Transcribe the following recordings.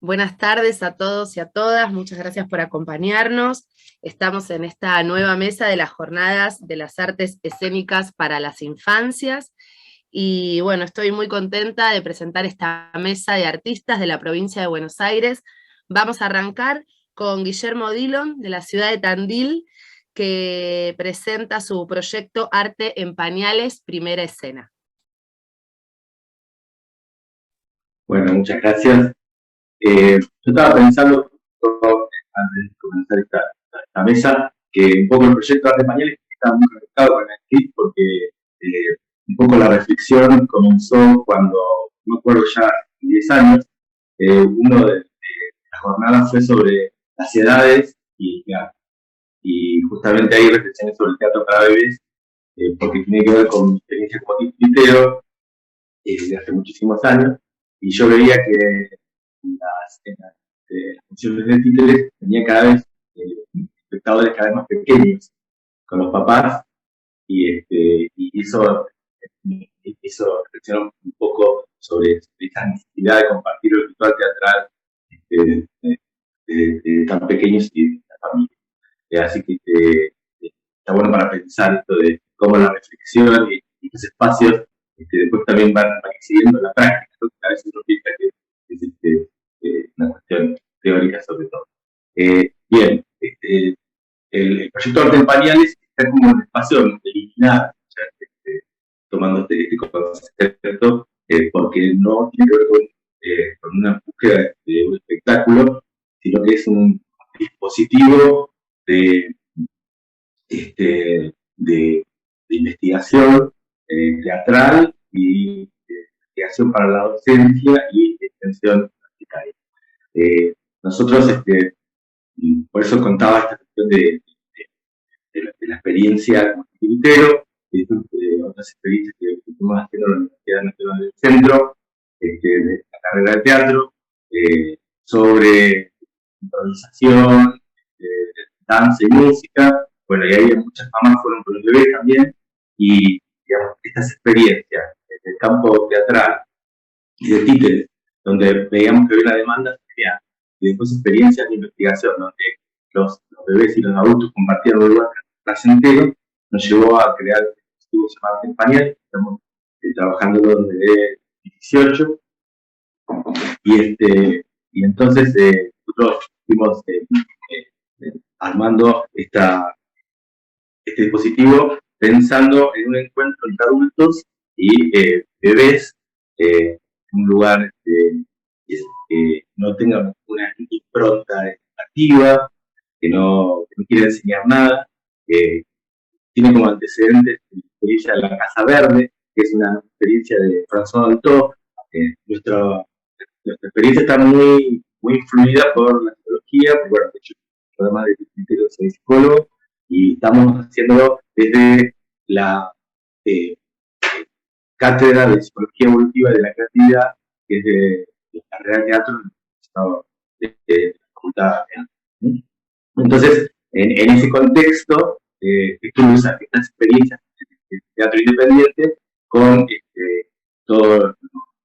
Buenas tardes a todos y a todas, muchas gracias por acompañarnos. Estamos en esta nueva mesa de las Jornadas de las Artes Escénicas para las Infancias. Y bueno, estoy muy contenta de presentar esta mesa de artistas de la provincia de Buenos Aires. Vamos a arrancar con Guillermo Dillon, de la ciudad de Tandil, que presenta su proyecto Arte en Pañales, primera escena. Bueno, muchas gracias. Yo estaba pensando, antes de comenzar esta mesa, que un poco el proyecto Arte Pañales está muy conectado con el CRIT, porque un poco la reflexión comenzó cuando, no me acuerdo ya, 10 años, uno de las jornadas fue sobre las edades y el teatro. Y justamente ahí reflexioné sobre el teatro para bebés, porque tiene que ver con mi experiencia como titiritero de hace muchísimos años, y yo veía que las funciones de títeres tenía cada vez espectadores cada vez más pequeños con los papás, y eso me hizo reflexionar un poco sobre esa necesidad de compartir el ritual teatral de tan pequeños y de la familia. Así que está bueno para pensar esto de cómo la reflexión y los espacios después también van incidiendo en la práctica. Entonces, a veces uno piensa que es una cuestión teórica sobre todo. Bien, el proyecto Arte en Pañales está como un espacio delimitado, tomando este concepto, porque no tiene que ver con una búsqueda de un espectáculo, sino que es un dispositivo de investigación teatral y investigación para la docencia y extensión practicaria. Nosotros, por eso contaba esta cuestión de la experiencia como titiritero, otras experiencias que estuvimos haciendo en la Universidad Nacional del Centro, de la carrera de teatro, sobre improvisación, danza y música. Bueno, y ahí muchas mamás fueron con los bebés también, y digamos, estas experiencias en el campo teatral y de títeres, donde veíamos que había una demanda social, y después experiencias de investigación, donde los bebés y los adultos compartían un lugar placentero, nos llevó a crear el dispositivo llamado Arte en Pañales. Estamos trabajando desde 18, y entonces nosotros fuimos armando este dispositivo pensando en un encuentro entre adultos y bebés, un lugar que no tenga una impronta educativa, que no quiera enseñar nada, que tiene como antecedentes la experiencia de la Casa Verde, que es una experiencia de François Dolto. Nuestra experiencia está muy influida por la psicología, porque bueno, de hecho, además de criterio, soy psicólogo, y estamos haciéndolo desde la cátedra de psicología evolutiva de la creatividad, que es de la carrera de teatro de la facultad de teatro. Entonces, en ese contexto, cruza estas experiencias de teatro independiente con todo lo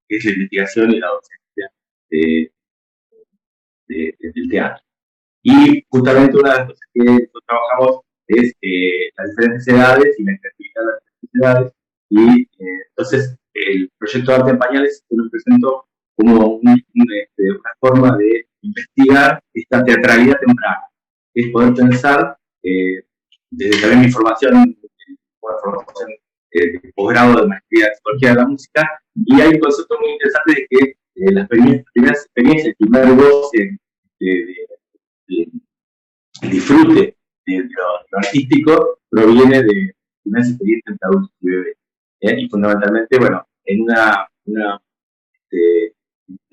que es la investigación y la docencia del teatro. Y justamente una de las cosas que nosotros trabajamos es las diferentes edades y la creatividad de las diferentes edades. Y entonces el proyecto Arte en Pañales se nos presentó como una forma de investigar esta teatralidad temprana. Es poder pensar, desde también mi formación, de posgrado de maestría de psicología de la música, y hay un concepto muy interesante de que las primeras experiencias, el primer goce el disfrute de lo artístico proviene de unas experiencias entre adultos y bebés. Y fundamentalmente, bueno, en una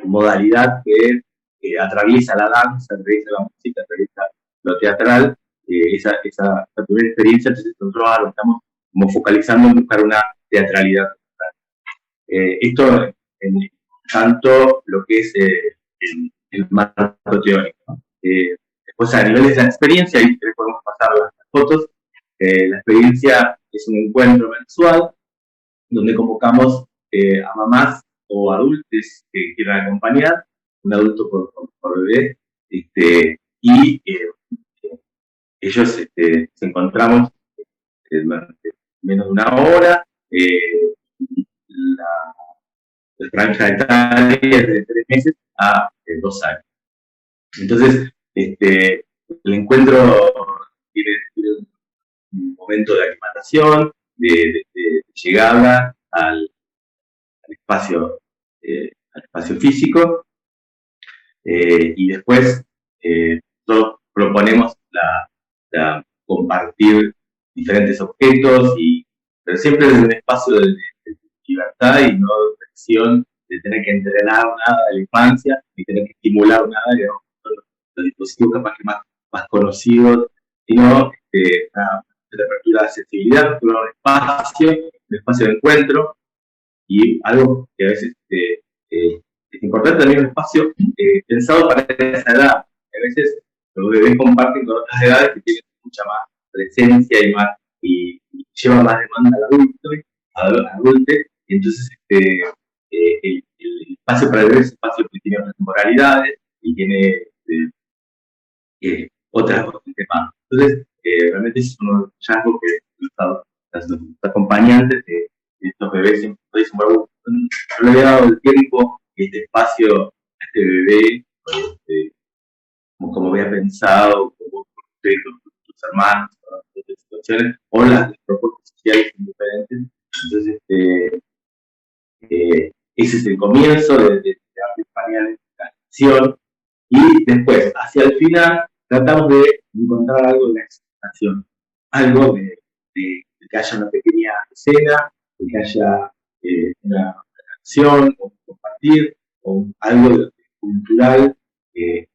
modalidad que atraviesa la danza, atraviesa la música, atraviesa lo teatral, esa primera experiencia. Entonces nosotros ahora estamos como focalizando en buscar una teatralidad. Esto en tanto lo que es el marco teórico, ¿no? Después, a nivel de la experiencia, ahí podemos pasar las fotos. La experiencia es un encuentro mensual donde convocamos a mamás o adultos que quieran acompañar, un adulto por bebé, y ellos se encontramos durante menos de una hora, la franja etaria es de 3 meses a 2 años. Entonces, el encuentro tiene un momento de aclimatación, de llegada al espacio físico, y después nosotros proponemos compartir diferentes objetos, pero siempre desde un espacio de libertad y no de presión de tener que entrenar nada de la infancia, ni tener que estimular nada, digamos, los dispositivos capaz que más conocidos, sino la apertura de accesibilidad, un espacio de encuentro, y algo que a veces es importante también, un espacio pensado para esa edad. A veces los bebés comparten con otras edades que tienen mucha más presencia y llevan más demanda al adulto, y entonces el espacio para el bebé es un espacio que tiene otras temporalidades y tiene otras temas. Entonces, realmente es un hallazgo que los acompañantes de estos bebés siempre dicen, bueno, yo le había dado el tiempo, este espacio a este bebé, como había pensado, como ustedes, tus hermanos, otras situaciones, o las propuestas sociales son diferentes. Entonces, ese es el comienzo de Artes Pañales, la acción, y después, hacia el final, tratamos de encontrar algo de la explicación, algo de que haya una pequeña escena, de que haya una canción, o compartir, o algo cultural que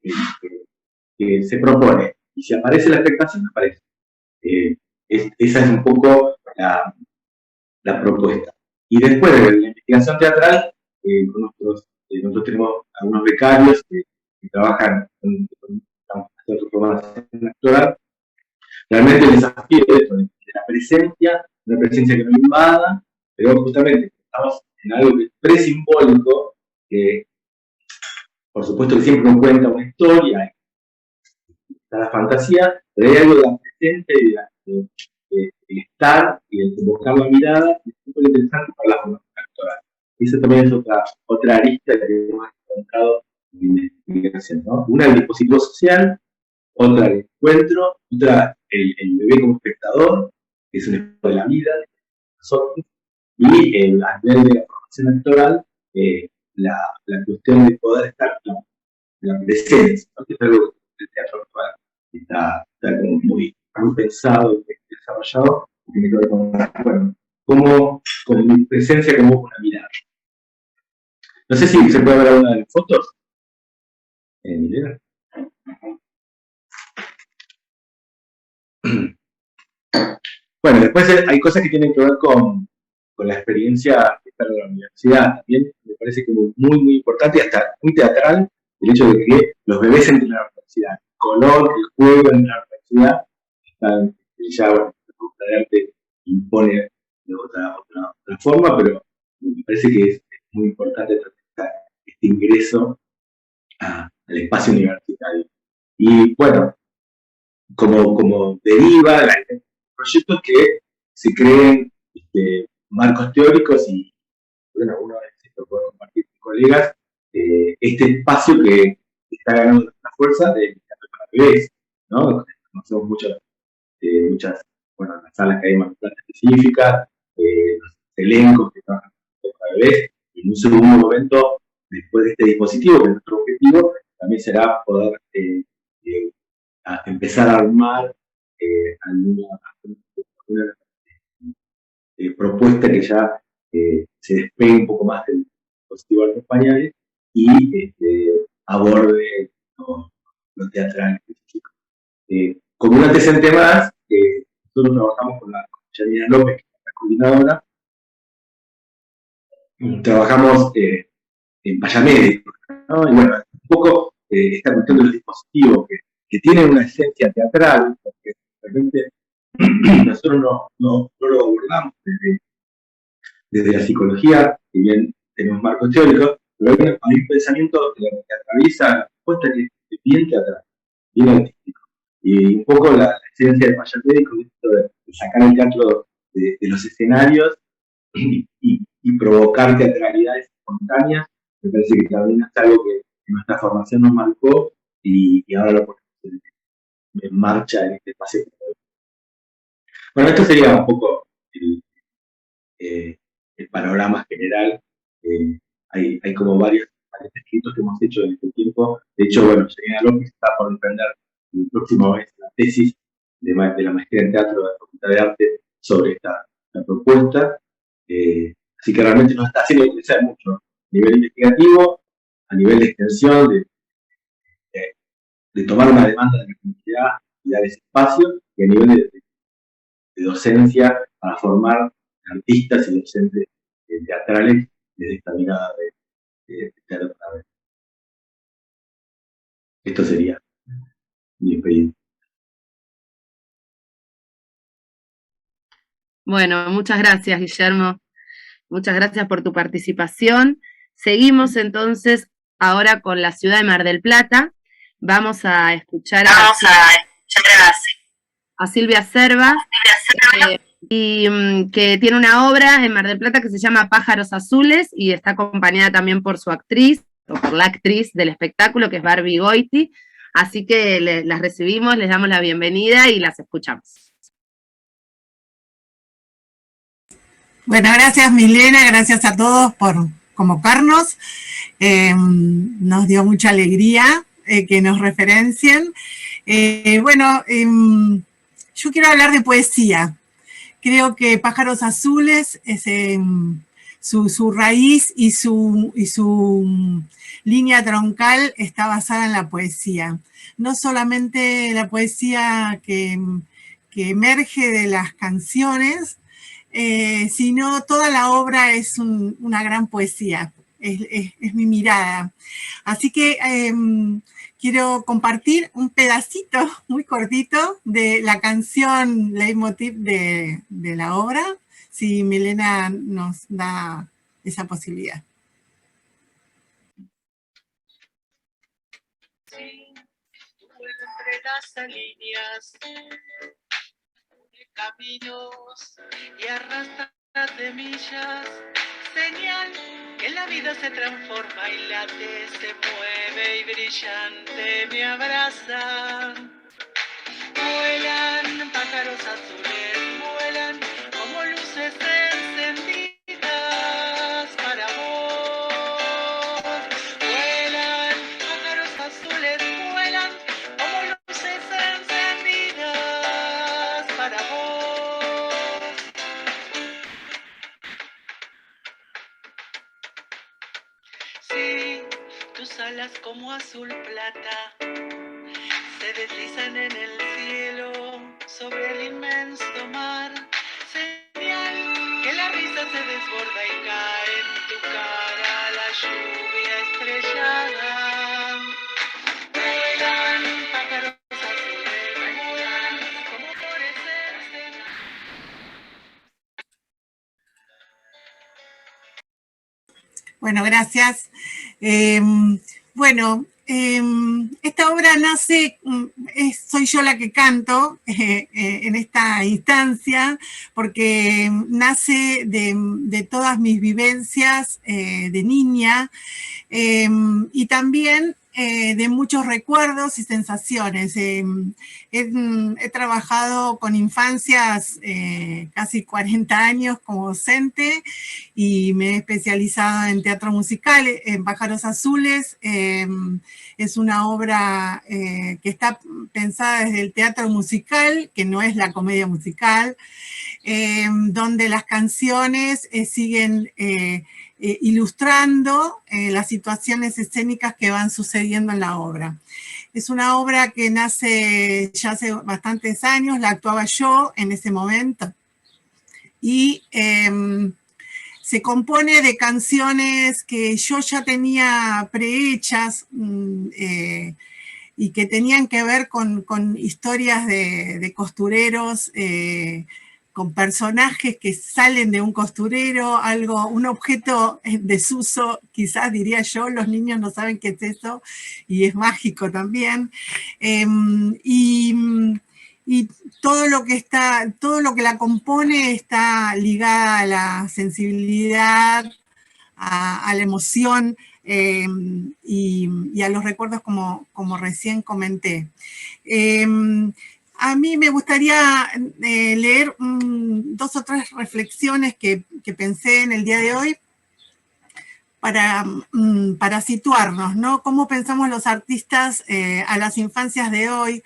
se propone. Y si aparece la expectación, aparece. Esa es un poco la propuesta. Y después de la investigación teatral, nosotros tenemos algunos becarios que trabajan con formación actoral. Realmente el desafío de la presencia, una presencia que no invada, pero justamente estamos en algo que es presimbólico, que por supuesto que siempre nos cuenta una historia, está la fantasía, pero hay algo de la presencia y de estar y de convocar la mirada, es súper interesante para la formación actoral. Esa también es otra arista que hemos encontrado en la investigación, ¿no? Una, el dispositivo social, otra, el encuentro, otra, el bebé como espectador, que es un espejo de la vida de nosotros, y a nivel de la formación actoral, la cuestión de poder estar la presencia, ¿no? Que es algo que el teatro actual está como muy pensado y desarrollado, que tiene que ver con mi presencia como una mirada. No sé si se puede ver alguna de las fotos. Milena. Bueno, después hay cosas que tienen que ver con la experiencia de estar en la universidad. También me parece que es muy, muy importante y hasta muy teatral el hecho de que los bebés entren a la universidad. El color, el juego en la universidad, ya bueno, la Facultad de Arte impone de otra forma, pero me parece que es muy importante este ingreso al espacio universitario. Y bueno, como deriva el proyecto que se creen marcos teóricos y, bueno, uno de esto puede compartir con colegas, este espacio que está ganando la fuerza de teatro para bebés, ¿no? Conocemos muchas, bueno, las salas que hay más específicas, los elencos que trabajan para bebés, y en un segundo momento, después de este dispositivo, que es nuestro objetivo, también será poder empezar a armar alguna propuesta que ya se despegue un poco más del dispositivo Artes Pañales y aborde lo teatral específico. Como un antecedente más, nosotros trabajamos con la Janina López, que es la coordinadora, trabajamos en Payamedi, ¿no? Y bueno, un poco esta cuestión de los dispositivos que tienen una esencia teatral, porque realmente nosotros no lo abordamos desde la psicología, si bien tenemos marcos teóricos, pero hay un pensamiento que atraviesa la respuesta que es bien teatral, bien artístico. Y un poco la esencia de Fayette con esto de sacar el teatro de los escenarios y provocar teatralidades espontáneas, me parece que también es algo que nuestra formación nos marcó y ahora lo ponemos en marcha en este espacio. Bueno, esto sería un poco eh, el panorama general. Hay como varios escritos que hemos hecho en este tiempo. De hecho, bueno, Janina López está por defender el próximo mes la tesis de la maestría en teatro de la Facultad de Arte sobre esta propuesta. Así que realmente nos está haciendo crecer mucho a nivel investigativo, a nivel de extensión, de tomar una demanda de la comunidad y dar ese espacio, y a nivel de docencia para formar artistas y docentes teatrales desde esta mirada de teatro. Esto sería mi experiencia. Bueno, muchas gracias, Guillermo. Muchas gracias por tu participación. Seguimos entonces ahora con la ciudad de Mar del Plata. Vamos a escuchar a Silvia Cerva, que tiene una obra en Mar del Plata que se llama Pájaros Azules y está acompañada también por su actriz, o por la actriz del espectáculo, que es Barbie Goiti. Así que las recibimos, les damos la bienvenida y las escuchamos. Bueno, gracias Milena, gracias a todos por convocarnos. Nos dio mucha alegría que nos referencien. Yo quiero hablar de poesía. Creo que Pájaros Azules es su raíz y su línea troncal está basada en la poesía. No solamente la poesía que emerge de las canciones, sino toda la obra es una gran poesía, es mi mirada. Así que quiero compartir un pedacito muy cortito de la canción leitmotiv de la obra, si Milena nos da esa posibilidad. Sí, entre las líneas caminos y arrastra semillas, señal que la vida se transforma y late, se mueve y brillante me abraza. Vuelan pájaros azules, vuelan como luces encendidas para vos. Vuelan pájaros azules, vuelan como luces encendidas para vos. Sí, tus alas como azul plata se deslizan en el cielo sobre el inmenso mar. Señal que la risa se desborda y cae en tu cara la lluvia estrellada. Vuelan pájaros azules, vuelan como flores encenadas. Bueno, gracias. Esta obra nace, soy yo la que canto en esta instancia, porque nace de todas mis vivencias de niña y también de muchos recuerdos y sensaciones. He trabajado con infancias casi 40 años como docente y me he especializado en teatro musical, en Pájaros Azules. Es una obra que está pensada desde el teatro musical, que no es la comedia musical, donde las canciones siguen ilustrando las situaciones escénicas que van sucediendo en la obra. Es una obra que nace ya hace bastantes años, la actuaba yo en ese momento, y se compone de canciones que yo ya tenía prehechas y que tenían que ver con historias de costureros con personajes que salen de un costurero, un objeto en desuso, quizás diría yo, los niños no saben qué es eso, y es mágico también. Y todo lo que la compone está ligada a la sensibilidad, a la emoción y a los recuerdos como recién comenté. A mí me gustaría leer 2 o 3 reflexiones que pensé en el día de hoy para situarnos, ¿no? Cómo pensamos los artistas a las infancias de hoy,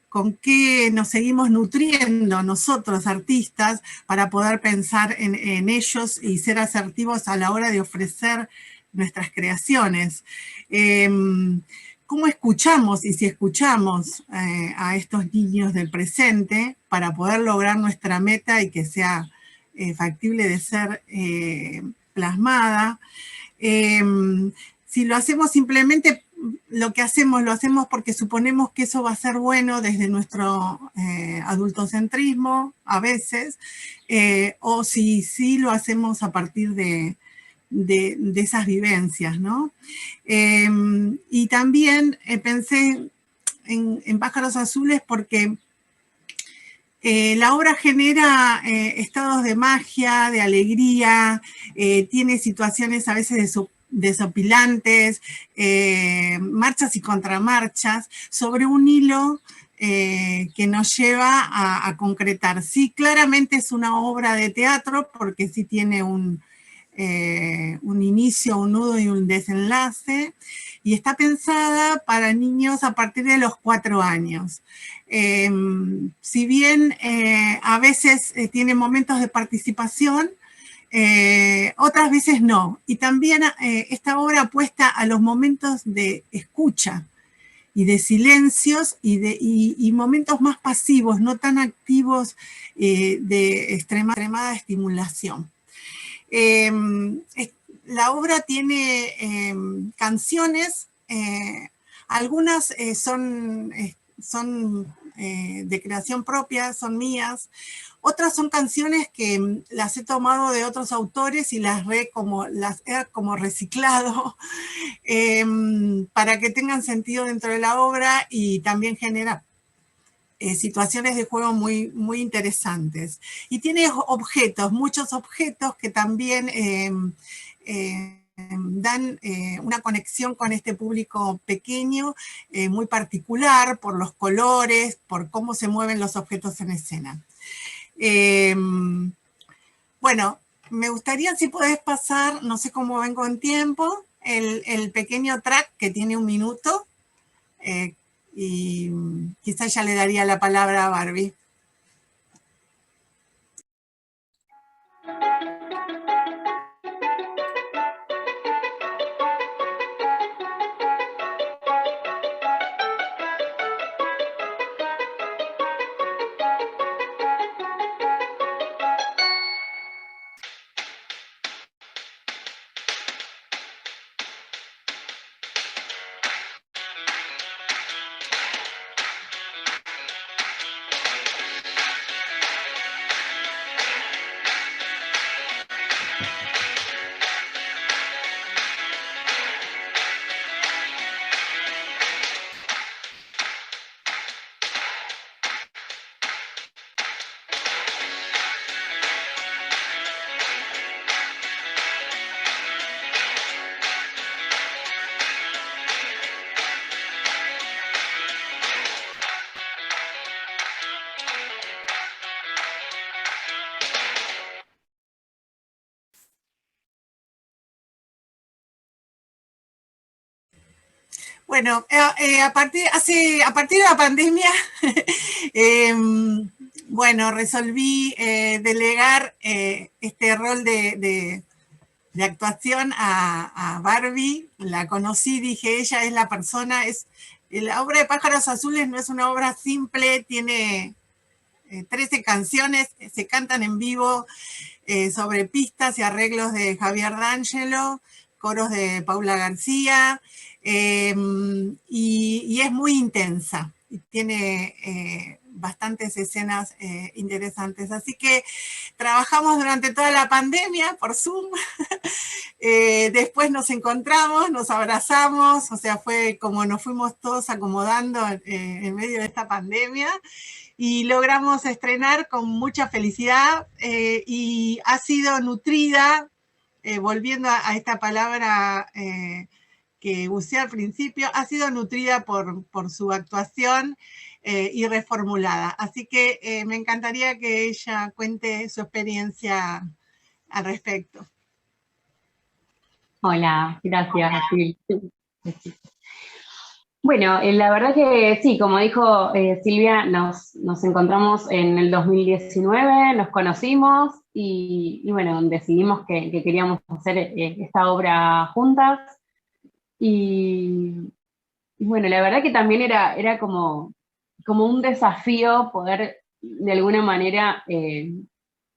con qué nos seguimos nutriendo nosotros, artistas, para poder pensar en ellos y ser asertivos a la hora de ofrecer nuestras creaciones. ¿Cómo escuchamos y si escuchamos a estos niños del presente para poder lograr nuestra meta y que sea factible de ser plasmada? Si lo hacemos simplemente, lo hacemos porque suponemos que eso va a ser bueno desde nuestro adultocentrismo a veces, o si sí lo hacemos a partir de esas vivencias, ¿no? Y también pensé en Pájaros Azules porque la obra genera estados de magia, de alegría, tiene situaciones a veces desopilantes, marchas y contramarchas, sobre un hilo que nos lleva a concretar. Sí, claramente es una obra de teatro porque sí tiene un inicio, un nudo y un desenlace, y está pensada para niños a partir de los 4 años. Si bien a veces tiene momentos de participación, otras veces no. Y también esta obra apuesta a los momentos de escucha y de silencios y momentos más pasivos, no tan activos de extremada estimulación. La obra tiene canciones, algunas son de creación propia, son mías, otras son canciones que las he tomado de otros autores y las he como reciclado para que tengan sentido dentro de la obra y también genera situaciones de juego muy, muy interesantes. Y tiene muchos objetos que también dan una conexión con este público pequeño, muy particular, por los colores, por cómo se mueven los objetos en escena. Bueno, me gustaría si podés pasar, no sé cómo vengo en tiempo, el pequeño track que tiene 1 minuto, y quizás ya le daría la palabra a Barbie. Bueno, a partir de la pandemia, bueno, resolví delegar este rol de actuación a Barbie. La conocí, dije, ella es la persona, la obra de Pájaros Azules no es una obra simple, tiene 13 canciones, se cantan en vivo sobre pistas y arreglos de Javier D'Angelo, coros de Paula García, y es muy intensa. Y tiene bastantes escenas interesantes. Así que trabajamos durante toda la pandemia por Zoom. Después nos encontramos, nos abrazamos, o sea, fue como nos fuimos todos acomodando en medio de esta pandemia, y logramos estrenar con mucha felicidad, y ha sido nutrida, volviendo a esta palabra que usé al principio, ha sido nutrida por su actuación y reformulada. Así que me encantaría que ella cuente su experiencia al respecto. Hola, gracias, Sil. Bueno, la verdad que sí, como dijo Silvia, nos encontramos en el 2019, nos conocimos y bueno, decidimos que queríamos hacer esta obra juntas. Y bueno, la verdad que también era como un desafío poder de alguna manera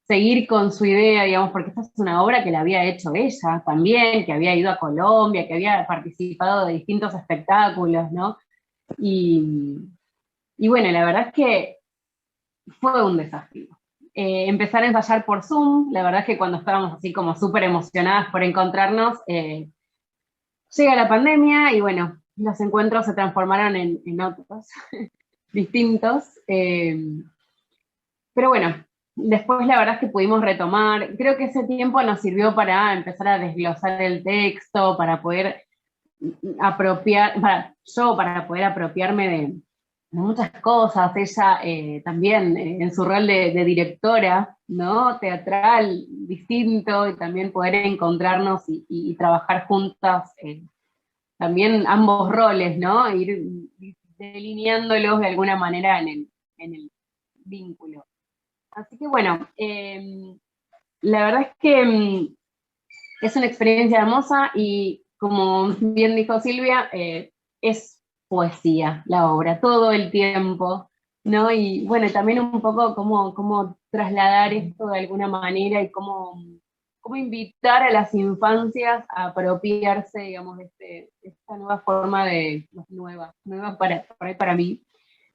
seguir con su idea, digamos, porque esta es una obra que la había hecho ella también, que había ido a Colombia, que había participado de distintos espectáculos, ¿no? Y bueno, la verdad es que fue un desafío. Empezar a ensayar por Zoom, la verdad es que cuando estábamos así como súper emocionadas por encontrarnos, llega la pandemia y bueno, los encuentros se transformaron en otros distintos. Pero bueno, después la verdad es que pudimos retomar, creo que ese tiempo nos sirvió para empezar a desglosar el texto, para poder para poder apropiarme de muchas cosas. Ella también en su rol de directora, ¿no? Teatral, distinto, y también poder encontrarnos y trabajar juntas, también ambos roles, ¿no? Ir delineándolos de alguna manera en el vínculo. Así que bueno, la verdad es que es una experiencia hermosa y como bien dijo Silvia, es poesía la obra, todo el tiempo, ¿no? Y bueno, también un poco cómo trasladar esto de alguna manera y cómo invitar a las infancias a apropiarse, digamos, de esta nueva forma nueva para mí,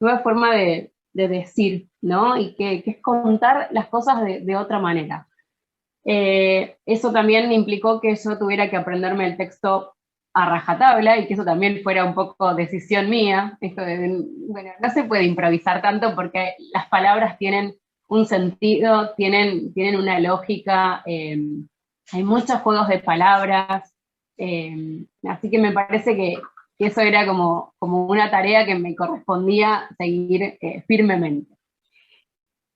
nueva forma de decir, ¿no? Y que es contar las cosas de otra manera. Eso también implicó que yo tuviera que aprenderme el texto a rajatabla y que eso también fuera un poco decisión mía. Esto bueno, no se puede improvisar tanto porque las palabras tienen un sentido, tienen una lógica, hay muchos juegos de palabras, así que me parece que eso era como una tarea que me correspondía seguir firmemente.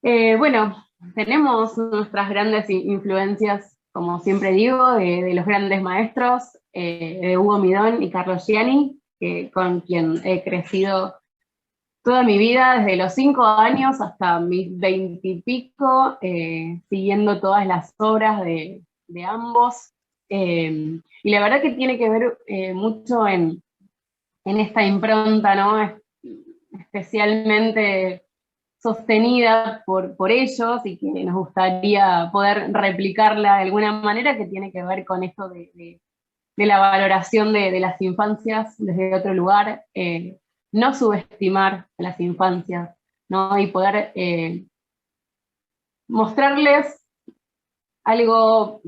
Bueno, tenemos nuestras grandes influencias, como siempre digo, de los grandes maestros, de Hugo Midón y Carlos Gianni, con quien he crecido toda mi vida, desde los 5 años hasta mis 20 y pico, siguiendo todas las obras de ambos. Y la verdad que tiene que ver mucho en esta impronta, ¿no? Especialmente sostenida por ellos y que nos gustaría poder replicarla de alguna manera, que tiene que ver con esto de la valoración de las infancias desde otro lugar, no subestimar a las infancias, ¿no? Y poder mostrarles algo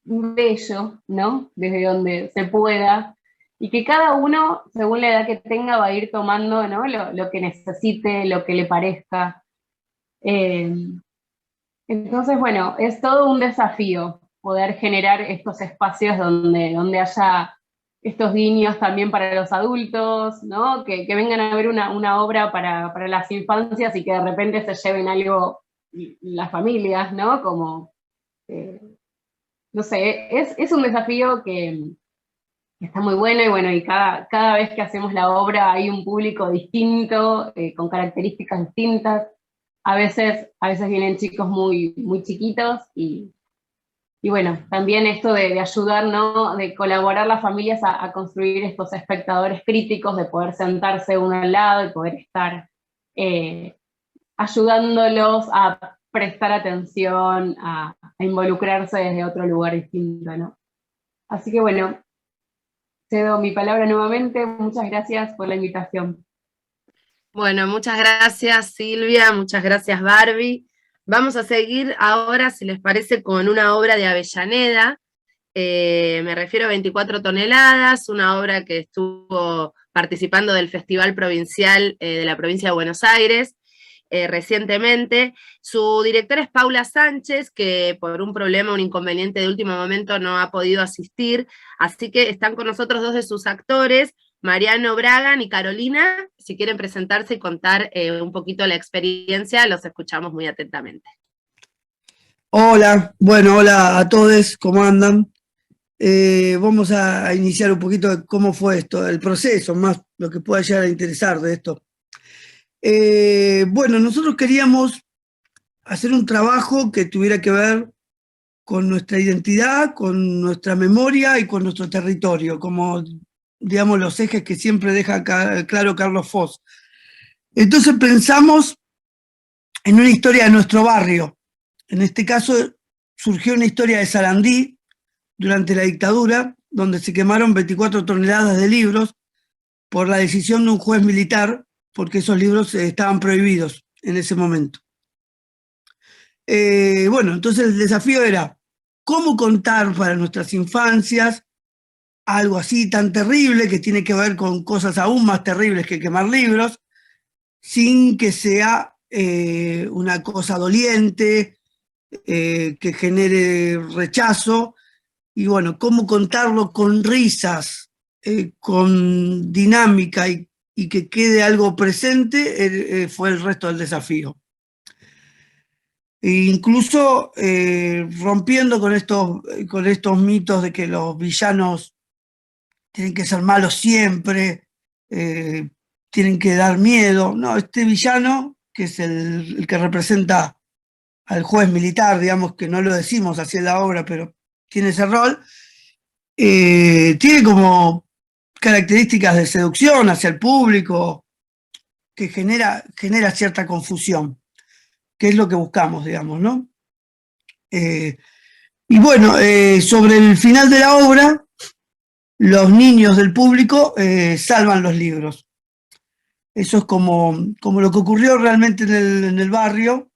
bello, ¿no? Desde donde se pueda, y que cada uno, según la edad que tenga, va a ir tomando, ¿no? lo que necesite, lo que le parezca. Entonces, bueno, es todo un desafío poder generar estos espacios donde haya estos guiños también para los adultos, ¿no? Que vengan a ver una obra para las infancias y que de repente se lleven algo las familias, ¿no? Como, no sé, es un desafío que está muy bueno, y bueno, y cada vez que hacemos la obra hay un público distinto, con características distintas. A veces vienen chicos muy, muy chiquitos, y bueno, también esto de ayudar, ¿no? De colaborar las familias a construir estos espectadores críticos, de poder sentarse uno al lado y poder estar ayudándolos a prestar atención, a involucrarse desde otro lugar distinto, ¿no? Así que bueno, cedo mi palabra nuevamente. Muchas gracias por la invitación. Bueno, muchas gracias Silvia, muchas gracias Barbie. Vamos a seguir ahora, si les parece, con una obra de Avellaneda. Me refiero a 24 toneladas, una obra que estuvo participando del Festival Provincial de la provincia de Buenos Aires recientemente. Su directora es Paula Sánchez, que por un problema, un inconveniente de último momento no ha podido asistir, así que están con nosotros dos de sus actores, Mariano Bragan y Carolina. Si quieren presentarse y contar un poquito la experiencia, los escuchamos muy atentamente. Hola, bueno, hola a todos, ¿cómo andan? Vamos a iniciar un poquito de cómo fue esto, el proceso, más lo que pueda llegar a interesar de esto. Bueno, nosotros queríamos hacer un trabajo que tuviera que ver con nuestra identidad, con nuestra memoria y con nuestro territorio, como, digamos, los ejes que siempre deja claro Carlos Foss. Entonces pensamos en una historia de nuestro barrio. En este caso surgió una historia de Sarandí durante la dictadura, donde se quemaron 24 toneladas de libros por la decisión de un juez militar, porque esos libros estaban prohibidos en ese momento. Bueno, entonces el desafío era cómo contar para nuestras infancias algo así tan terrible que tiene que ver con cosas aún más terribles que quemar libros, sin que sea una cosa doliente, que genere rechazo, y bueno, cómo contarlo con risas, con dinámica y que quede algo presente, fue el resto del desafío. E incluso rompiendo con estos mitos de que los villanos tienen que ser malos siempre, tienen que dar miedo. No, este villano, que es el que representa al juez militar, digamos, que no lo decimos así en la obra, pero tiene ese rol, tiene como características de seducción hacia el público, que genera cierta confusión, que es lo que buscamos, digamos, ¿no? Y bueno, sobre el final de la obra, los niños del público salvan los libros. Eso es como lo que ocurrió realmente en el barrio.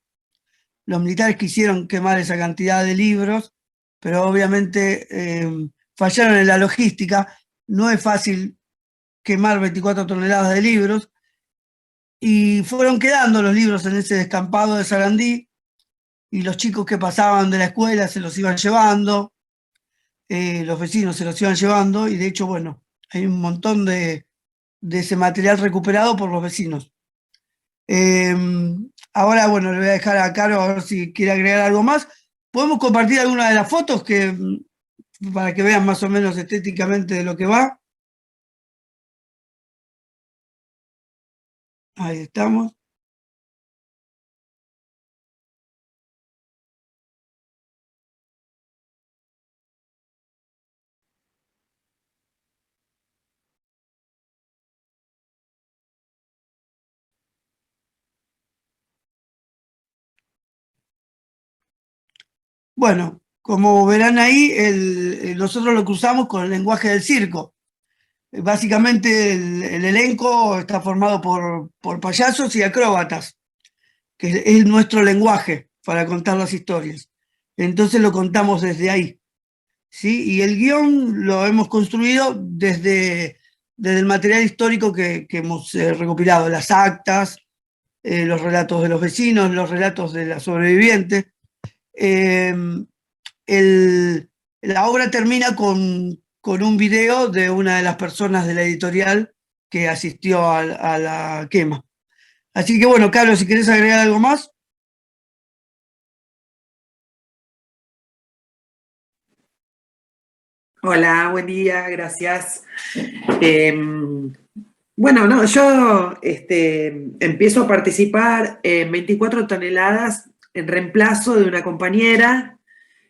Los militares quisieron quemar esa cantidad de libros, pero obviamente fallaron en la logística. No es fácil quemar 24 toneladas de libros, y fueron quedando los libros en ese descampado de Sarandí, y los chicos que pasaban de la escuela se los iban llevando, los vecinos se los iban llevando, y de hecho, bueno, hay un montón de ese material recuperado por los vecinos. Ahora, bueno, le voy a dejar a Caro a ver si quiere agregar algo más. Podemos compartir alguna de las fotos para que vean más o menos estéticamente de lo que va. Ahí estamos. Bueno, como verán ahí, nosotros lo cruzamos con el lenguaje del circo. Básicamente el elenco está formado por payasos y acróbatas, que es nuestro lenguaje para contar las historias. Entonces lo contamos desde ahí, ¿sí? Y el guión lo hemos construido desde el material histórico que hemos recopilado, las actas, los relatos de los vecinos, los relatos de la sobreviviente. La obra termina con un video de una de las personas de la editorial que asistió a la quema. Así que bueno, Carlos, si querés agregar algo más. Hola, buen día, gracias. Bueno, no, yo empiezo a participar en 24 toneladas en reemplazo de una compañera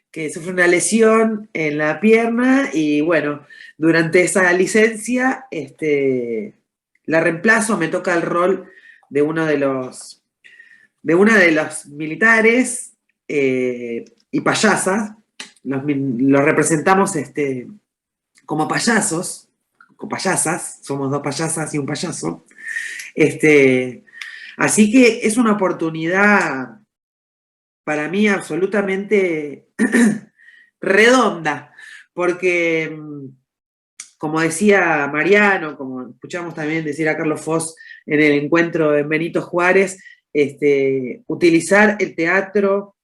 que sufre una lesión en la pierna, y bueno, durante esa licencia la reemplazo, me toca el rol de una de los militares y payasas. Los representamos como payasos, o payasas, somos dos payasas y un payaso. Así que es una oportunidad para mí absolutamente redonda, porque, como decía Mariano, como escuchamos también decir a Carlos Foss en el encuentro en Benito Juárez, utilizar el teatro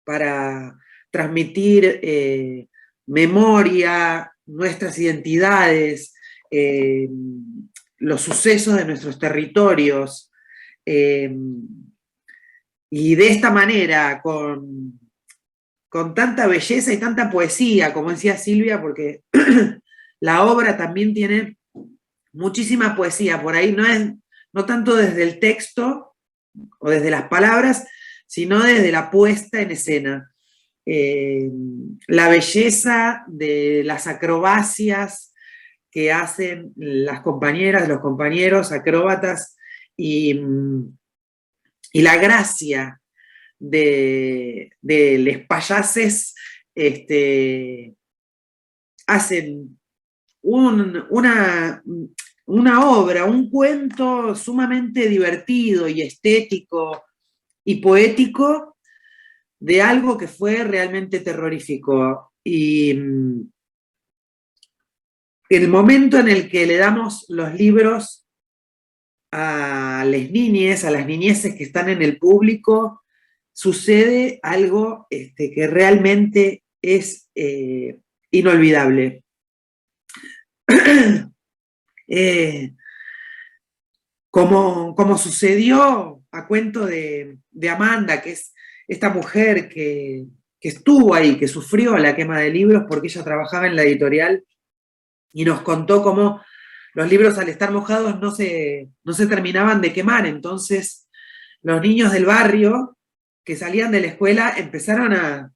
para transmitir memoria, nuestras identidades, los sucesos de nuestros territorios, y de esta manera, con tanta belleza y tanta poesía, como decía Silvia, porque la obra también tiene muchísima poesía, por ahí no tanto desde el texto o desde las palabras, sino desde la puesta en escena. La belleza de las acrobacias que hacen las compañeras, los compañeros acróbatas, y la gracia de los payases hacen una obra, un cuento sumamente divertido y estético y poético de algo que fue realmente terrorífico. Y el momento en el que le damos los libros a las niñeces que están en el público, sucede algo que realmente es inolvidable. Como sucedió a cuento de Amanda, que es esta mujer que estuvo ahí, que sufrió la quema de libros porque ella trabajaba en la editorial y nos contó cómo los libros, al estar mojados, no se terminaban de quemar. Entonces los niños del barrio que salían de la escuela empezaron a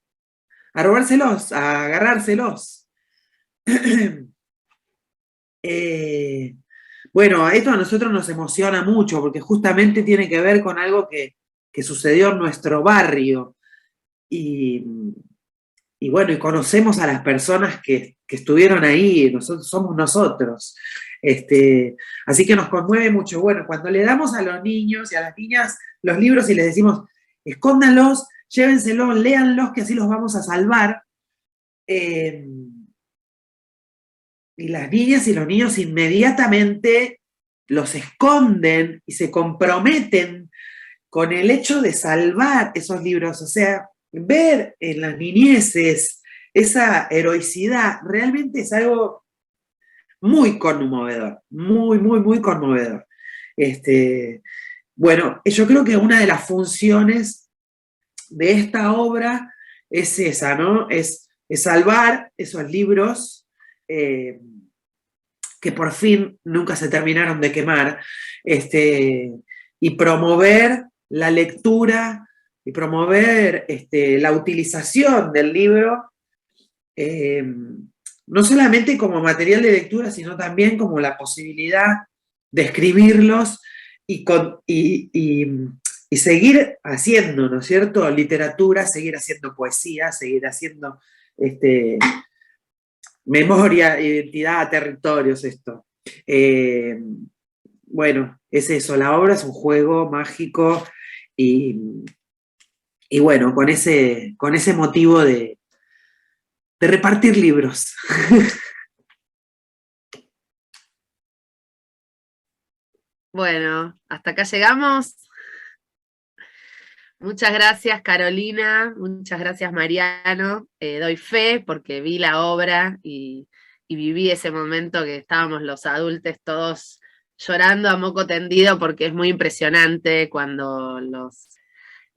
robárselos, a agarrárselos. Bueno, esto a nosotros nos emociona mucho porque justamente tiene que ver con algo que sucedió en nuestro barrio. Y bueno, y conocemos a las personas que estuvieron ahí, nosotros somos nosotros. Así que nos conmueve mucho. Bueno, cuando le damos a los niños y a las niñas los libros y les decimos, escóndanlos, llévenselos, léanlos, que así los vamos a salvar. Y las niñas y los niños inmediatamente los esconden y se comprometen con el hecho de salvar esos libros. O sea, ver en las niñeces esa heroicidad realmente es algo muy conmovedor, muy, muy, muy conmovedor. Bueno, yo creo que una de las funciones de esta obra es esa, ¿no? Es salvar esos libros que por fin nunca se terminaron de quemar, y promover la lectura y promover la utilización del libro, no solamente como material de lectura, sino también como la posibilidad de escribirlos y seguir haciendo, ¿no es cierto?, literatura, seguir haciendo poesía, seguir haciendo memoria, identidad, territorios, esto. Bueno, es eso, la obra es un juego mágico y bueno, con ese motivo de repartir libros. Bueno, hasta acá llegamos. Muchas gracias, Carolina, muchas gracias, Mariano. Doy fe porque vi la obra y viví ese momento que estábamos los adultos todos llorando a moco tendido porque es muy impresionante cuando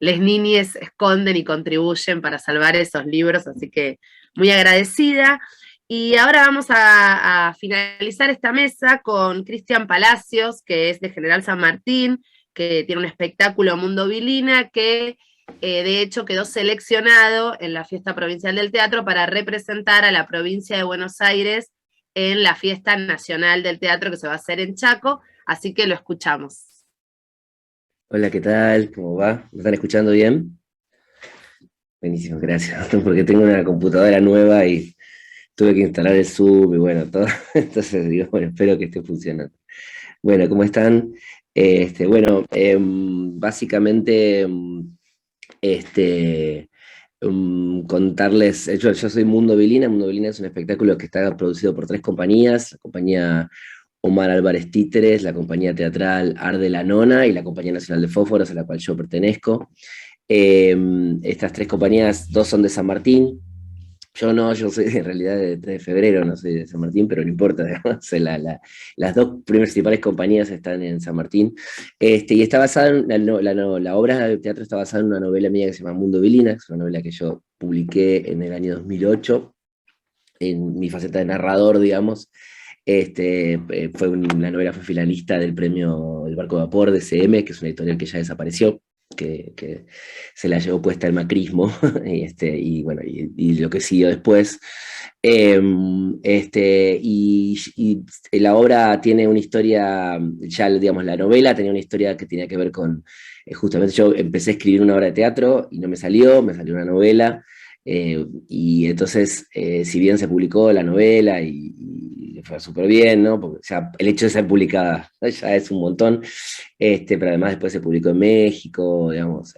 les niñes esconden y contribuyen para salvar esos libros, así que muy agradecida. Y ahora vamos a finalizar esta mesa con Cristian Palacios, que es de General San Martín, que tiene un espectáculo Mundo Vilina, que de hecho quedó seleccionado en la Fiesta Provincial del Teatro para representar a la provincia de Buenos Aires en la Fiesta Nacional del Teatro que se va a hacer en Chaco, así que lo escuchamos. Hola, ¿qué tal? ¿Cómo va? ¿Me están escuchando bien? Buenísimo, gracias, porque tengo una computadora nueva y tuve que instalar el Zoom y bueno, todo, entonces digo, bueno, espero que esté funcionando. Bueno, ¿cómo están? Bueno, básicamente, contarles, yo soy Mundo Vilina. Mundo Vilina es un espectáculo que está producido por 3 compañías: la compañía Omar Álvarez Títeres, la compañía teatral Arde la Nona y la Compañía Nacional de Fósforos, a la cual yo pertenezco. Estas 3 compañías, 2 son de San Martín. Yo no, yo soy en realidad de 3 de febrero, no soy de San Martín, pero no importa, digamos, las 2 principales compañías están en San Martín. Y está basada en, la obra de teatro está basada en una novela mía que se llama Mundo Vilina, que es una novela que yo publiqué en el año 2008, en mi faceta de narrador, digamos. La novela fue finalista del premio El Barco de Vapor de CM, que es una editorial que ya desapareció, que se la llevó puesta el macrismo, y bueno, y lo que siguió después. Y la obra tiene una historia, ya digamos, la novela tenía una historia que tenía que ver con, justamente yo empecé a escribir una obra de teatro y no me salió una novela. Y entonces, si bien se publicó la novela y fue súper bien, ¿no? Porque ya el hecho de ser publicada ya es un montón, pero además después se publicó en México, digamos.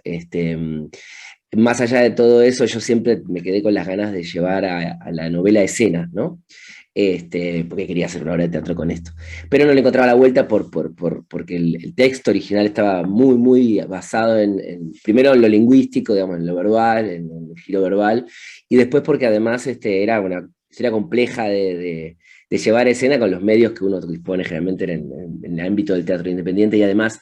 Más allá de todo eso, yo siempre me quedé con las ganas de llevar a la novela a escena, ¿no? Porque quería hacer una obra de teatro con esto. Pero no le encontraba la vuelta porque el texto original estaba muy, muy basado primero en lo lingüístico, digamos, en lo verbal, en el giro verbal, y después porque además era una historia compleja de llevar a escena con los medios que uno dispone generalmente en el ámbito del teatro independiente, y además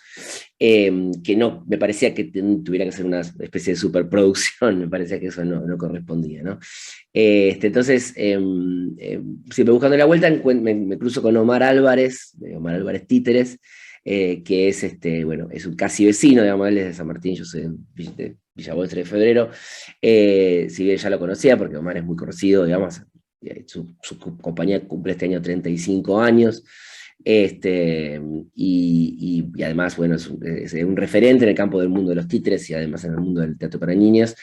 que no, me parecía que tuviera que ser una especie de superproducción, me parecía que eso no correspondía, ¿no? Entonces, siempre buscando la vuelta, me cruzo con Omar Álvarez, de Omar Álvarez Títeres, que es, bueno, es un casi vecino, digamos, él es de San Martín, yo soy de Villa Bol 3 de febrero, si bien ya lo conocía, porque Omar es muy conocido, digamos, su compañía cumple este año 35 años, y además, bueno, es un referente en el campo del mundo de los títeres y además en el mundo del teatro para niños.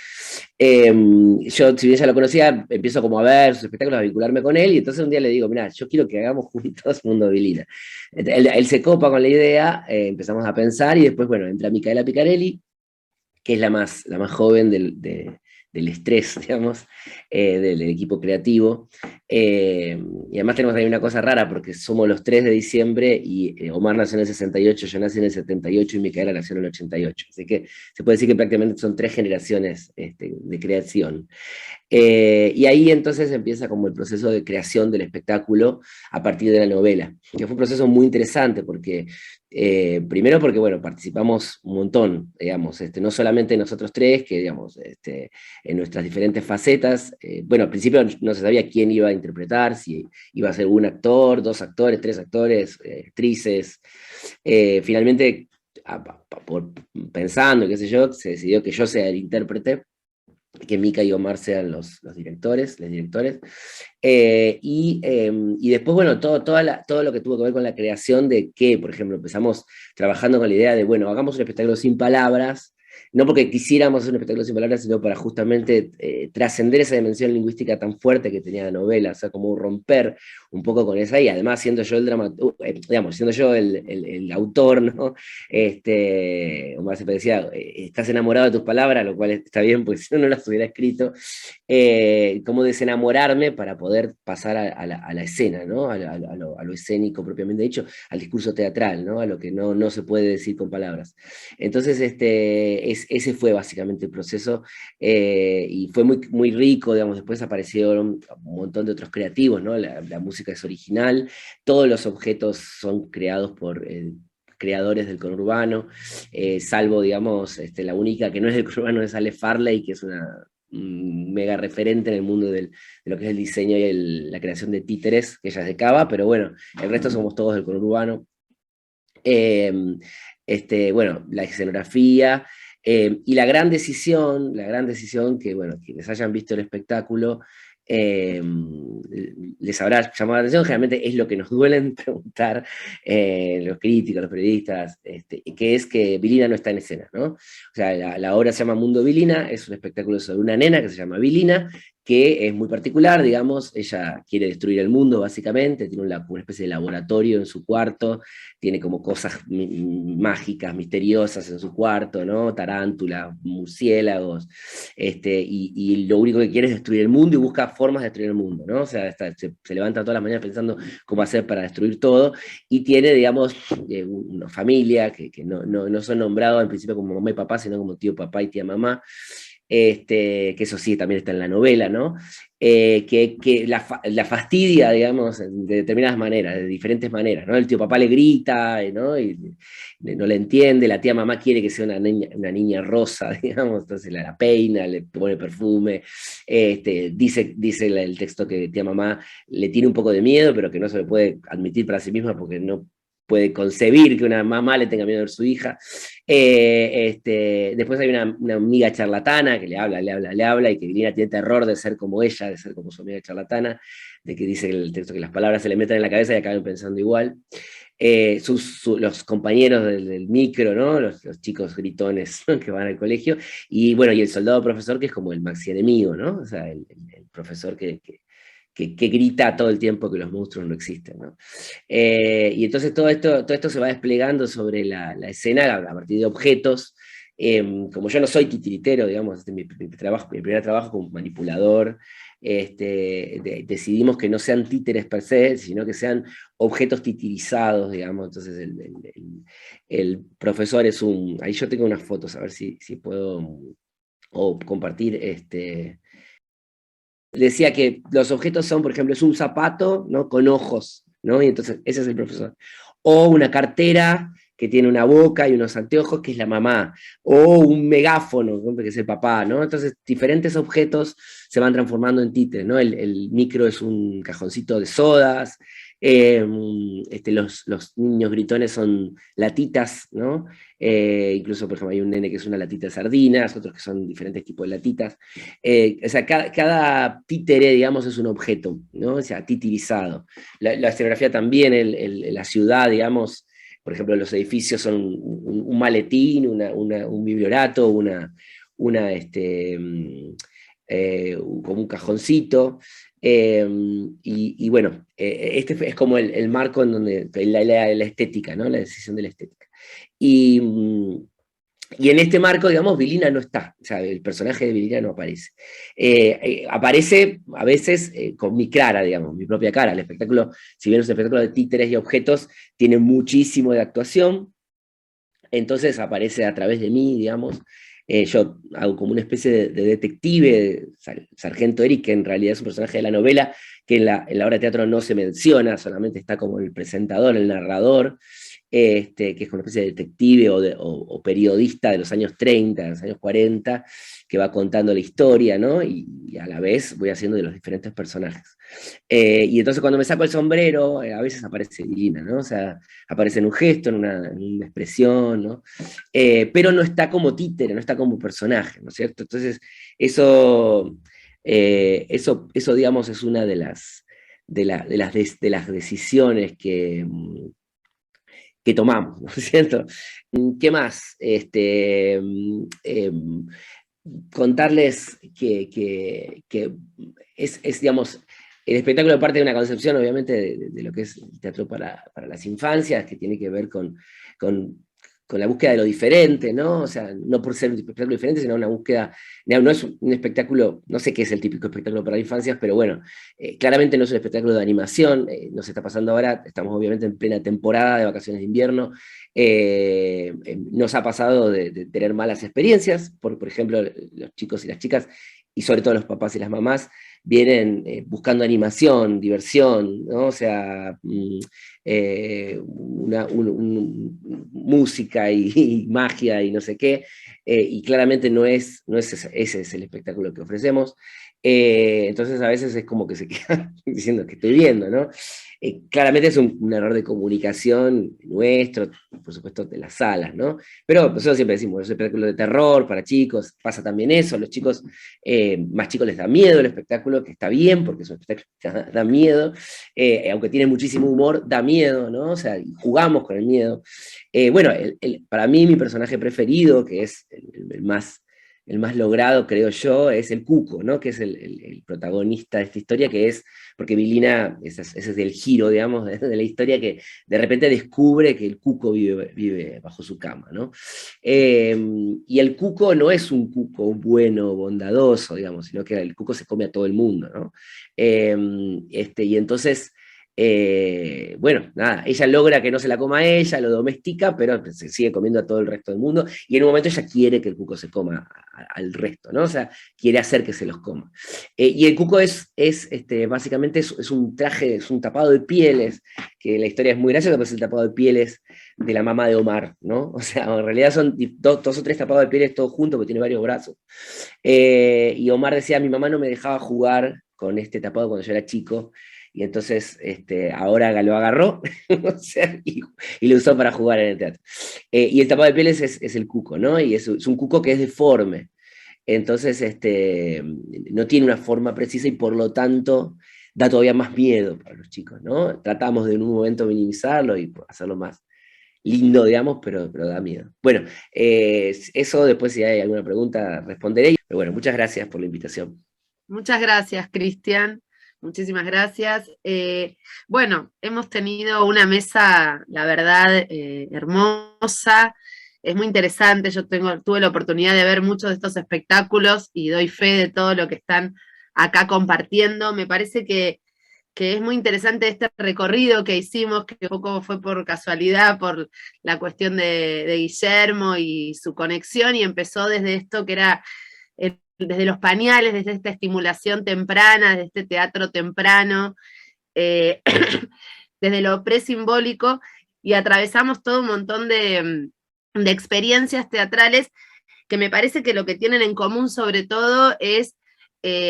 Yo, si bien ya lo conocía, empiezo como a ver sus espectáculos, a vincularme con él, y entonces un día le digo, mira, yo quiero que hagamos juntos Mundo Vilina. Él se copa con la idea, empezamos a pensar, y después, bueno, entra Micaela Picarelli, que es la más joven del estrés, digamos, del equipo creativo. Y además tenemos ahí una cosa rara, porque somos los 3 de diciembre, y Omar nació en el 68, yo nací en el 78, y Micaela nació en el 88. Así que se puede decir que prácticamente son 3 generaciones de creación. Y ahí entonces empieza como el proceso de creación del espectáculo a partir de la novela, que fue un proceso muy interesante, porque primero porque, bueno, participamos un montón, digamos, no solamente nosotros 3, que, digamos, en nuestras diferentes facetas. Bueno, al principio no se sabía quién iba a interpretar, si iba a ser un actor, 2 actores, 3 actores, actrices. Finalmente, pensando, qué sé yo, se decidió que yo sea el intérprete, que Mica y Omar sean los directores. Y después, bueno, todo lo que tuvo que ver con la creación de que, por ejemplo, empezamos trabajando con la idea de, bueno, hagamos un espectáculo sin palabras, no porque quisiéramos hacer un espectáculo sin palabras, sino para justamente trascender esa dimensión lingüística tan fuerte que tenía la novela, o sea, como romper un poco con esa, y además siendo yo digamos, siendo yo el autor, ¿no? Omar siempre decía, estás enamorado de tus palabras, lo cual está bien, porque si no las hubiera escrito, como desenamorarme para poder pasar a la escena, ¿no? A lo escénico propiamente dicho, al discurso teatral, ¿no? A lo que no se puede decir con palabras. Entonces, ese fue básicamente el proceso, y fue muy, muy rico, digamos. Después aparecieron un montón de otros creativos, ¿no? La música es original, todos los objetos son creados por creadores del conurbano, salvo, digamos, la única que no es del conurbano es Ale Farley, que es una mega referente en el mundo de lo que es el diseño y la creación de títeres, que ella es de Cava, pero bueno, el resto somos todos del conurbano. Bueno, la escenografía, y la gran decisión que, bueno, quienes hayan visto el espectáculo, les habrá llamado la atención, generalmente es lo que nos duelen preguntar los críticos, los periodistas, que es que Vilina no está en escena, ¿no? O sea, la obra se llama Mundo Vilina, es un espectáculo sobre una nena que se llama Vilina, que es muy particular, digamos, ella quiere destruir el mundo, básicamente, tiene una especie de laboratorio en su cuarto, tiene como cosas mágicas, misteriosas en su cuarto, ¿no? Tarántulas, murciélagos, y lo único que quiere es destruir el mundo y busca formas de destruir el mundo, ¿no? O sea, se levanta todas las mañanas pensando cómo hacer para destruir todo, y tiene, digamos, una familia que no son nombrados en principio como mamá y papá, sino como tío papá y tía mamá, que eso sí también está en la novela, ¿no? Que la fastidia, digamos, de determinadas maneras, de diferentes maneras, ¿no? El tío papá le grita, ¿no? Y no le entiende, la tía mamá quiere que sea una niña rosa, digamos, entonces la peina, le pone perfume, dice el texto que tía mamá le tiene un poco de miedo, pero que no se lo puede admitir para sí misma porque no puede concebir que una mamá le tenga miedo a su hija. Después hay una amiga charlatana que le habla, y que Vilina tiene terror de ser como ella, de ser como su amiga charlatana, de que dice el texto que las palabras se le meten en la cabeza y acaban pensando igual. Los compañeros del micro, ¿no? Los chicos gritones, ¿no? Que van al colegio, y bueno, y el soldado profesor, que es como el maxi enemigo, ¿no? O sea, el profesor que grita todo el tiempo que los monstruos no existen, ¿no? Y entonces todo esto se va desplegando sobre la escena a partir de objetos. Como yo no soy titiritero, digamos, mi primer trabajo como manipulador, decidimos que no sean títeres per se, sino que sean objetos titirizados, digamos. Entonces el profesor es ahí yo tengo unas fotos, a ver si puedo compartir, decía que los objetos son, por ejemplo, es un zapato, ¿no? Con ojos, ¿no? Y entonces ese es el profesor. O una cartera que tiene una boca y unos anteojos, que es la mamá. O un megáfono, ¿no? Que es el papá, ¿no? Entonces diferentes objetos se van transformando en títeres, ¿no? El micro es un cajoncito de sodas, los niños gritones son latitas, ¿no? Incluso, por ejemplo, hay un nene que es una latita de sardinas, otros que son diferentes tipos de latitas. O sea, cada títere, digamos, es un objeto, ¿no? O sea, titirizado. La escenografía también, la ciudad, digamos, por ejemplo, los edificios son un maletín, un bibliorato, como un cajoncito. Y bueno, este es como el marco en donde la estética, ¿no? La decisión de la estética. Y en este marco, digamos, Vilina no está, o sea, el personaje de Vilina no aparece. Aparece a veces con mi cara, digamos, mi propia cara. El espectáculo, si bien es un espectáculo de títeres y objetos, tiene muchísimo de actuación, entonces aparece a través de mí, digamos. Yo hago como una especie de detective, Sargento Eric, que en realidad es un personaje de la novela, que en la obra de teatro no se menciona, solamente está como el presentador, el narrador, que es como una especie de detective o periodista de los años 30, de los años 40, que va contando la historia, ¿no? Y a la vez voy haciendo de los diferentes personajes. Y entonces cuando me saco el sombrero, a veces aparece Vilina, ¿no? O sea, aparece en un gesto, en una expresión, ¿no? Pero no está como títere, no está como personaje, ¿no es cierto? Entonces, eso digamos, es una de las decisiones que tomamos, ¿no es cierto? ¿Qué más? Contarles que es, digamos, el espectáculo parte de una concepción, obviamente, de lo que es el teatro para las infancias, que tiene que ver con la búsqueda de lo diferente, ¿no? O sea, no por ser un espectáculo diferente, sino una búsqueda, no es un espectáculo, no sé qué es el típico espectáculo para infancias, pero bueno, claramente no es un espectáculo de animación, nos está pasando ahora, estamos obviamente en plena temporada de vacaciones de invierno, nos ha pasado de tener malas experiencias, por ejemplo, los chicos y las chicas, y sobre todo los papás y las mamás, vienen buscando animación, diversión, ¿no? O sea, música y magia y no sé qué, y claramente no es ese es el espectáculo que ofrecemos. Entonces a veces es como que se quedan diciendo que estoy viendo, ¿no? Claramente es un error de comunicación nuestro, por supuesto, de las salas, ¿no? Pero nosotros siempre decimos, es un espectáculo de terror para chicos, pasa también eso, los chicos más chicos les da miedo el espectáculo, que está bien, porque es un espectáculo que da miedo, aunque tiene muchísimo humor, da miedo, ¿no? O sea, jugamos con el miedo. Bueno, para mí mi personaje preferido, que es el más el más logrado, creo yo, es el Cuco, ¿no? Que es el protagonista de esta historia, que es, porque Vilina, ese es el giro, digamos, de la historia, que de repente descubre que el Cuco vive bajo su cama, ¿no? Y el Cuco no es un Cuco bueno, bondadoso, digamos, sino que el Cuco se come a todo el mundo, ¿no? Y entonces... bueno, nada, ella logra que no se la coma a ella, lo domestica, pero se sigue comiendo a todo el resto del mundo, y en un momento ella quiere que el cuco se coma al resto, ¿no? O sea, quiere hacer que se los coma. Y el cuco básicamente es un traje, es un tapado de pieles, que la historia es muy graciosa, pero es el tapado de pieles de la mamá de Omar, ¿no? O sea, en realidad son dos o tres tapados de pieles todos juntos, porque tiene varios brazos. Y Omar decía, mi mamá no me dejaba jugar con este tapado cuando yo era chico, y entonces ahora lo agarró o sea, y lo usó para jugar en el teatro. Y el tapado de pieles es el cuco, ¿no? Y es un cuco que es deforme. Entonces no tiene una forma precisa y por lo tanto da todavía más miedo para los chicos, ¿no? Tratamos de en un momento minimizarlo y hacerlo más lindo, digamos, pero da miedo. Bueno, eso después si hay alguna pregunta responderé. Pero bueno, muchas gracias por la invitación. Muchas gracias, Cristian. Muchísimas gracias. Bueno, hemos tenido una mesa, la verdad, hermosa. Es muy interesante. Yo tuve la oportunidad de ver muchos de estos espectáculos y doy fe de todo lo que están acá compartiendo. Me parece que es muy interesante este recorrido que hicimos, que un poco fue por casualidad, por la cuestión de Guillermo y su conexión, y empezó desde esto que era desde los pañales, desde esta estimulación temprana, desde este teatro temprano, desde lo presimbólico, y atravesamos todo un montón de experiencias teatrales que me parece que lo que tienen en común sobre todo es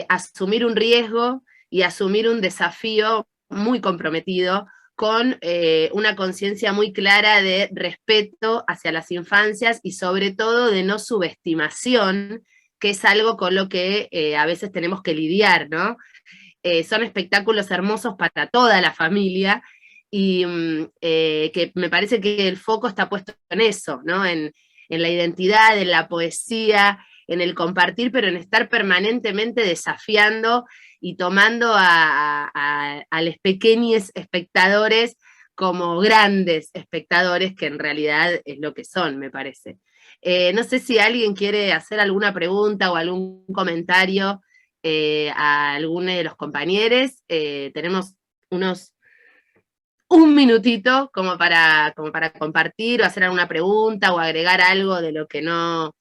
asumir un riesgo y asumir un desafío muy comprometido, con una conciencia muy clara de respeto hacia las infancias y sobre todo de no subestimación, que es algo con lo que a veces tenemos que lidiar, ¿no? Son espectáculos hermosos para toda la familia, y que me parece que el foco está puesto en eso, ¿no? En la identidad, en la poesía, en el compartir, pero en estar permanentemente desafiando y tomando a los pequeños espectadores como grandes espectadores, que en realidad es lo que son, me parece. No sé si alguien quiere hacer alguna pregunta o algún comentario a alguno de los compañeros. Tenemos un minutito como para compartir o hacer alguna pregunta o agregar algo de lo que no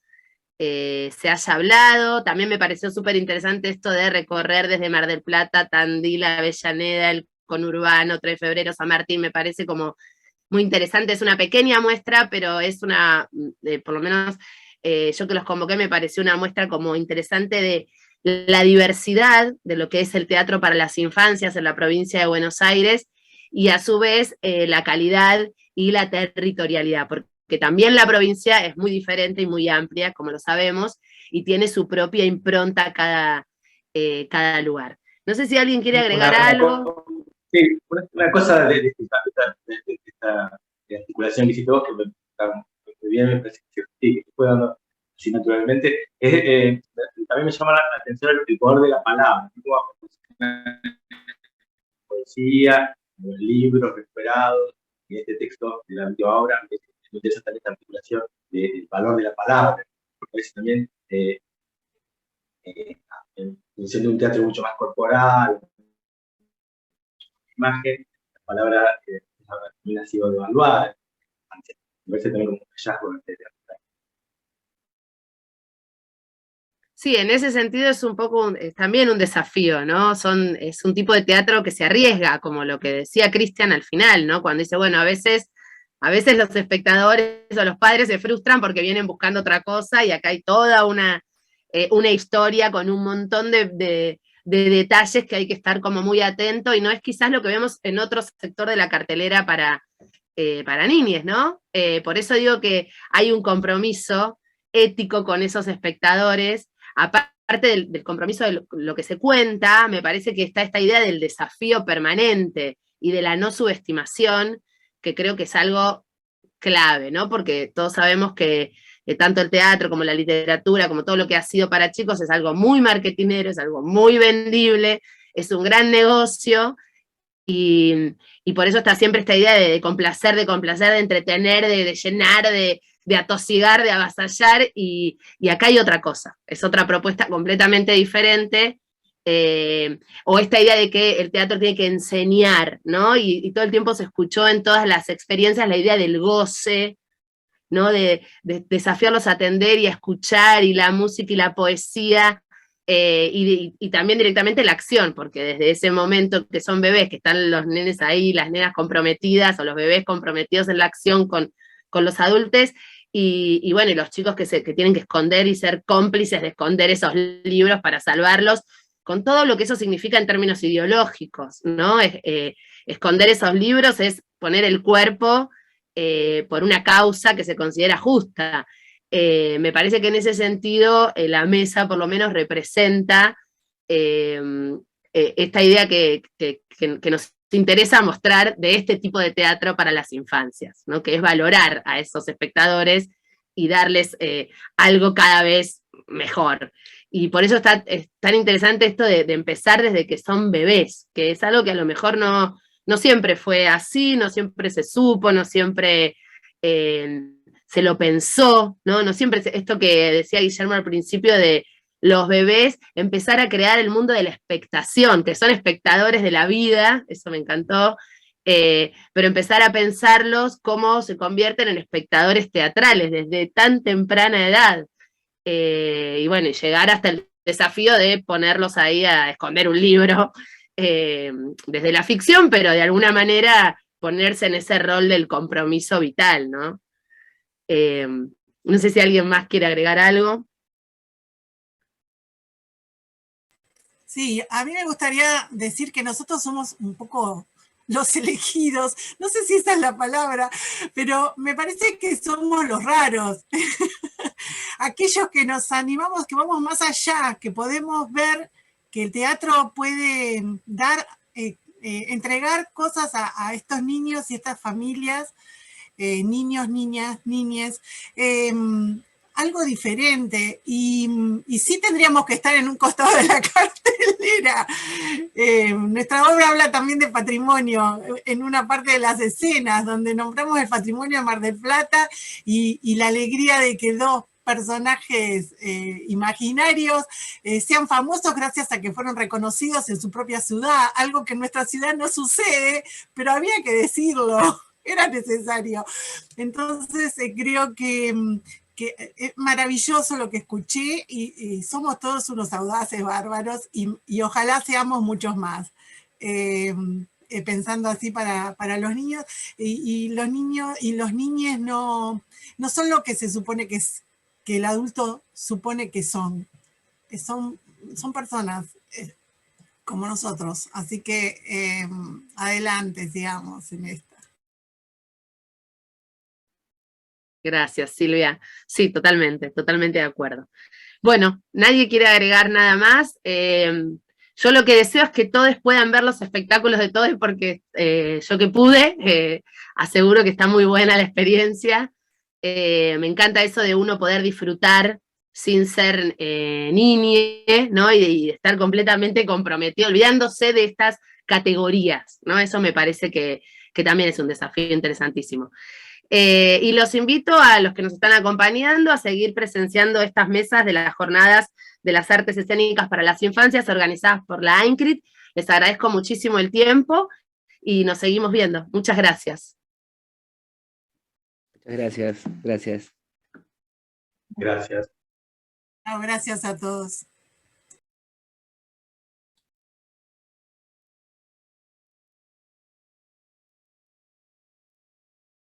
se haya hablado. También me pareció súper interesante esto de recorrer desde Mar del Plata, Tandil, Avellaneda, el conurbano, 3 de febrero, San Martín. Me parece como muy interesante. Es una pequeña muestra, pero es una, por lo menos yo que los convoqué, me pareció una muestra como interesante de la diversidad de lo que es el teatro para las infancias en la provincia de Buenos Aires, y a su vez la calidad y la territorialidad, porque también la provincia es muy diferente y muy amplia, como lo sabemos, y tiene su propia impronta cada lugar. No sé si alguien quiere agregar algo. Sí, una cosa de esta articulación que hiciste vos, que me está muy bien, me parece que sí, que fue dando así naturalmente, también me llama la atención el poder de la palabra, ¿no? Poesía, los libros recuperados, y este texto de la antigua obra, me interesa también esta articulación del valor de la palabra, porque a veces también, en función de un teatro mucho más corporal, imagen, la palabra también ha sido devaluada. Me parece también como un hallazgo en este teatro. Sí, en ese sentido es un poco también un desafío, ¿no? Es un tipo de teatro que se arriesga, como lo que decía Cristian al final, ¿no? Cuando dice, bueno, a veces los espectadores o los padres se frustran porque vienen buscando otra cosa, y acá hay toda una historia con un montón de detalles que hay que estar como muy atento, y no es quizás lo que vemos en otro sector de la cartelera para niñes, ¿no? Por eso digo que hay un compromiso ético con esos espectadores. Aparte del compromiso de lo que se cuenta, me parece que está esta idea del desafío permanente y de la no subestimación, que creo que es algo clave, ¿no? Porque todos sabemos que tanto el teatro como la literatura, como todo lo que ha sido para chicos, es algo muy marketinero, es algo muy vendible, es un gran negocio, y por eso está siempre esta idea de complacer, de entretener, de llenar, de atosigar, de avasallar, y acá hay otra cosa, es otra propuesta completamente diferente, o esta idea de que el teatro tiene que enseñar, ¿no? Y todo el tiempo se escuchó en todas las experiencias la idea del goce, ¿no? De desafiarlos a atender y a escuchar, y la música y la poesía, y también directamente la acción, porque desde ese momento que son bebés, que están los nenes ahí, las nenas comprometidas, o los bebés comprometidos en la acción con los adultos, y bueno, y los chicos que tienen que esconder y ser cómplices de esconder esos libros para salvarlos, con todo lo que eso significa en términos ideológicos, ¿no? Esconder esos libros es poner el cuerpo por una causa que se considera justa. Me parece que en ese sentido la mesa por lo menos representa esta idea que nos interesa mostrar de este tipo de teatro para las infancias, ¿no? Que es valorar a esos espectadores y darles algo cada vez mejor. Y por eso es tan interesante esto de empezar desde que son bebés, que es algo que a lo mejor no siempre fue así, no siempre se supo, no siempre se lo pensó, ¿no? No siempre, esto que decía Guillermo al principio de los bebés, empezar a crear el mundo de la expectación, que son espectadores de la vida, eso me encantó, pero empezar a pensarlos cómo se convierten en espectadores teatrales desde tan temprana edad, y bueno, y llegar hasta el desafío de ponerlos ahí a esconder un libro, desde la ficción, pero de alguna manera ponerse en ese rol del compromiso vital, ¿no? No sé si alguien más quiere agregar algo. Sí, a mí me gustaría decir que nosotros somos un poco los elegidos, no sé si esa es la palabra, pero me parece que somos los raros, aquellos que nos animamos, que vamos más allá, que podemos ver que el teatro puede dar, entregar cosas a estos niños y estas familias, niños, niñas, niñes, algo diferente, y sí tendríamos que estar en un costado de la cartelera. Nuestra obra habla también de patrimonio, en una parte de las escenas, donde nombramos el patrimonio de Mar del Plata, y la alegría de que dos personajes imaginarios sean famosos gracias a que fueron reconocidos en su propia ciudad, algo que en nuestra ciudad no sucede, pero había que decirlo, era necesario. Entonces creo que es maravilloso lo que escuché, y somos todos unos audaces bárbaros, y ojalá seamos muchos más. Pensando así para los niños, y los niños y los niñes no son lo que se supone que el adulto supone que son. Son personas como nosotros, así que adelante, digamos, en esto. Gracias, Silvia. Sí, totalmente de acuerdo. Bueno, nadie quiere agregar nada más. Yo lo que deseo es que todos puedan ver los espectáculos de todos, porque yo que pude, aseguro que está muy buena la experiencia. Me encanta eso de uno poder disfrutar sin ser niñe, ¿no? Y estar completamente comprometido, olvidándose de estas categorías, ¿no? Eso me parece que también es un desafío interesantísimo. Y los invito a los que nos están acompañando a seguir presenciando estas mesas de las jornadas de las artes escénicas para las infancias organizadas por la AINCRIT. Les agradezco muchísimo el tiempo y nos seguimos viendo. Muchas gracias. Muchas gracias, gracias. Gracias. Gracias a todos.